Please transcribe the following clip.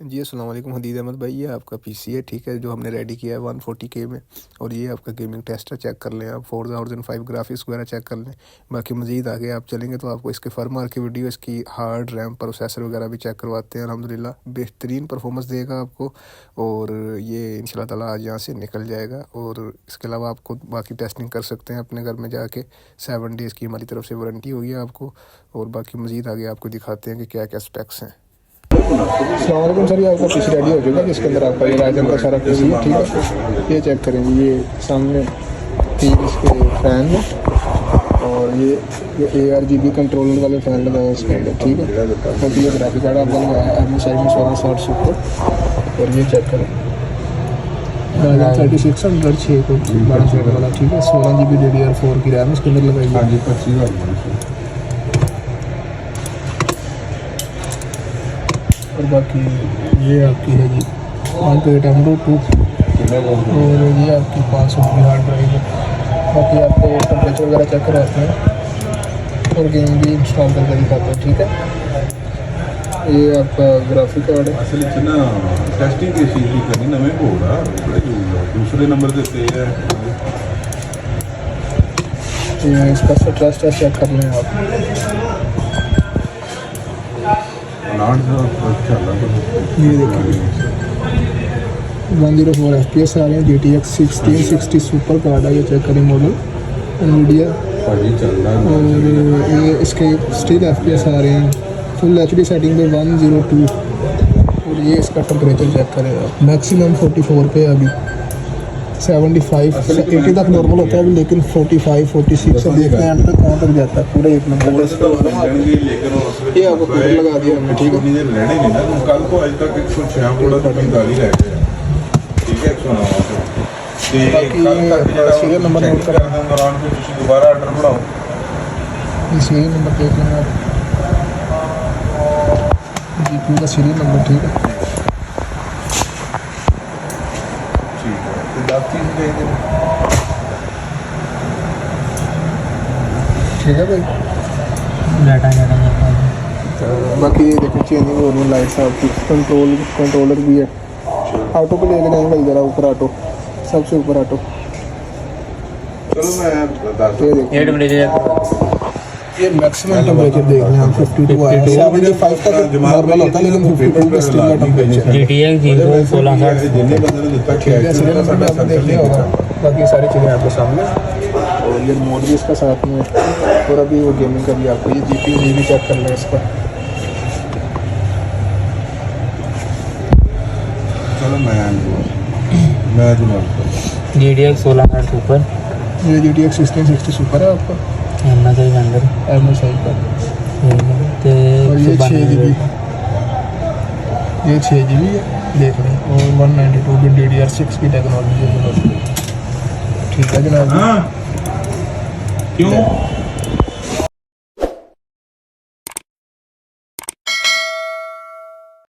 जी अस्सलाम वालेकुम हदीद अहमद भाई, ये आपका पीसी है, ठीक है, जो हमने रेडी किया है 140K में। और ये आपका गेमिंग टेस्टर चेक कर लें आप, 4005 ग्राफिक्स वगैरह चेक कर लें। बाकी मज़ीद आगे आप चलेंगे तो आपको इसके फर्मवेयर की वीडियो, इसकी हार्ड रैम प्रोसेसर वगैरह भी चेक करवाते हैं। अल्हम्दुलिल्लाह बेहतरीन परफॉर्मेंस देगा आपको, और ये इंशाल्लाह ताला आज यहाँ से निकल जाएगा। और इसके अलावा आपको बाकी टेस्टिंग कर सकते हैं अपने घर में जाके। 7 डेज़ की हमारी तरफ से वारंटी होगी आपको। और बाकी मज़ीद आगे आपको दिखाते हैं कि क्या क्या स्पेक्स हैं। अस्सलामुअलैकुम सर, ये आपका पीसी रेडी हो चुका है, जिसके अंदर आपका ये राइजन का सारा पीसी है, ठीक है। ये चेक करेंगे, ये सामने 3 इसके फैन है, और ये ARGB कंट्रोलर वाले फैन लगाए हैं इसके अंदर, ठीक है। और ये ग्राफिक कार्ड आपका लगाया है MSI में 1660 सुपर। और ये चेक करें राइजन 3600 6 को 12 वाला, ठीक है। 16GB DDR4 की रैम इसके अंदर लगाई है। और बाकी ये आपकी है जी 128 M.2 और ये आपकी 500 की हार्ड ड्राइव है। बाकी आपको टेम्परेचर वगैरह चेक कराते हैं और गेम भी इंस्टॉल करके दिखाते हैं, ठीक है। ये आपका ग्राफिक कार्ड है। असल ना टेस्टिंग किस चीज़ की करनी नवे घोड़ा दूसरे नंबर देते हैं। इसका स्ट्रेस टेस्ट चेक कर लें आप। ये देखिए 104 FPS आ रहे हैं। GTX 1660 सुपर कार्ड है, ये चेक करें मॉडल NVIDIA। और ये इसके स्टिल FPS आ रहे हैं फुल HD सेटिंग पे 102। और ये इसका टेम्परेचर चेक करें आप, मैक्सिमम 44 पे अभी 75 80 तक नॉर्मल होता है अभी, लेकिन 45 46 से देखते हैं तक कहाँ तक जाता है पूरे 1 नंबर। ये आपको कूलर लगा दिया हमने, ठीक है। कल को आज तक 106 थोड़ा 45 रह गया, ठीक है। सीरियल नंबर नोट कर दौरान कुछ दोबारा ऑर्डर बढ़ाओ, सीरियल नंबर देख लें आप, GPU का सीरियल नंबर, ठीक है। ठीक है भाई, बाकी ये देखिए चेंजिंग हो रही है लाइट्स आपकी, कंट्रोलर भी है। ऑटो पे लेके जाएंगे भाई जरा ऊपर, ऑटो सबसे ऊपर ऑटो। चलो मैं ये मैक्सिमम टेम्परेचर देख लें हम, 52 आया। 75 तक नॉर्मल होता है, लेकिन 52 पे स्टिल का टेम्परेचर। GTX 1660 जिन्हें बंदे ने दिता ठीक है, सीरियल नंबर आपने देख लिया होगा। बाकी सारी चीज़ें आपके सामने, और ये मोड भी इसका साथ में है। और अभी वो गेमिंग का भी आपको ये GPU भी चेक कर लें इसका। चलो मैं जनाब GTX 1660 सुपर, ये GTX 1660 सुपर है आपका MSI के अंदर MSI का। और ये 6GB, ये 6GB है, देख लें। और 192 DDR6 की टेक्नोलॉजी है, ठीक है जनाब। क्यों